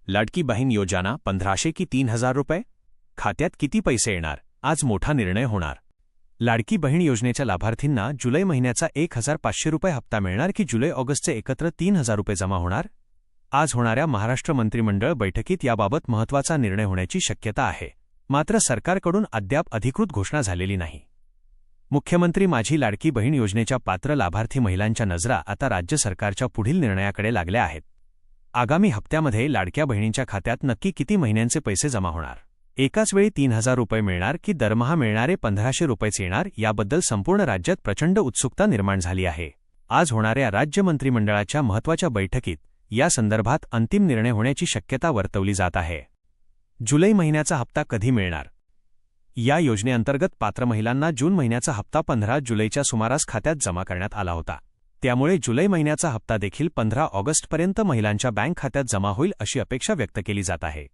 लाडकी बहीण योजना 1500 की 3000 रुपये? खात्यात किती पैसे येणार? आज मोठा निर्णय होणार. लाडकी बहीण योजनेच्या लाभार्थींना जुलै महिन्याचा 1500 रुपये हप्ता मिळणार की जुलै ऑगस्टचे एकत्र 3000 रुपये जमा होणार? आज होणाऱ्या महाराष्ट्र मंत्रिमंडळ बैठकीत याबाबत महत्त्वाचा निर्णय होण्याची शक्यता आहे. मात्र सरकारकडून अद्याप अधिकृत घोषणा झालेली नाही. मुख्यमंत्री माझी लाडकी बहीण योजनेच्या पात्र लाभार्थी महिलांच्या नजरा आता राज्य सरकारच्या पुढील निर्णयाकडे लागल्या आहेत. आगामी हप्त्यामध्ये लाडक्या बहिणींच्या खात्यात नक्की किती महिन्यांचे पैसे जमा होणार? एकाच वेळी 3000 रुपये मिळणार की दरमहा मिळणारे 1500 रुपयेच येणार याबद्दल संपूर्ण राज्यात प्रचंड उत्सुकता निर्माण झाली आहे. आज होणाऱ्या राज्य मंत्रिमंडळाच्या महत्त्वाच्या बैठकीत या संदर्भात अंतिम निर्णय होण्याची शक्यता वर्तवली जात आहे. जुलै महिन्याचा हप्ता कधी मिळणार? या योजनेअंतर्गत पात्र महिलांना जून महिन्याचा हप्ता 15 जुलैच्या सुमारास खात्यात जमा करण्यात आला होता. त्यामुळे जुलै महिन्याचा हप्ता देखील 15 ऑगस्टपर्यंत महिलांच्या बँक खात्यात जमा होईल अशी अपेक्षा व्यक्त केली जात आहे.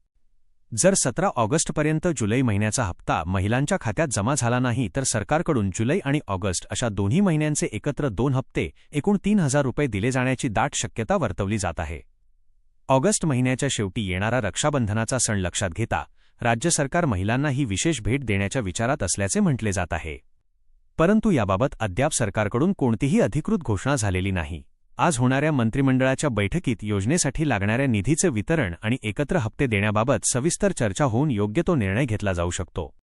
जर 17 ऑगस्टपर्यंत जुलै महिन्याचा हप्ता महिलांच्या खात्यात जमा झाला नाही तर सरकारकडून जुलै आणि ऑगस्ट अशा दोन्ही महिन्यांचे एकत्र 2 हप्ते एकूण 3000 रुपये दिले जाण्याची दाट शक्यता वर्तवली जात आहे. ऑगस्ट महिन्याच्या शेवटी येणारा रक्षाबंधनाचा सण लक्षात घेता राज्य सरकार महिलांना ही विशेष भेट देण्याच्या विचारात असल्याचे म्हटले जात आहे. परंतु याबाबत अद्याप सरकारकडून कोणतीही अधिकृत घोषणा झालेली नाही. आज होणाऱ्या मंत्रिमंडळाच्या बैठकीत योजनेसाठी लागणाऱ्या निधीचे वितरण आणि एकत्र हप्ते देण्याबाबत सविस्तर चर्चा होऊन योग्य तो निर्णय घेतला जाऊ शकतो.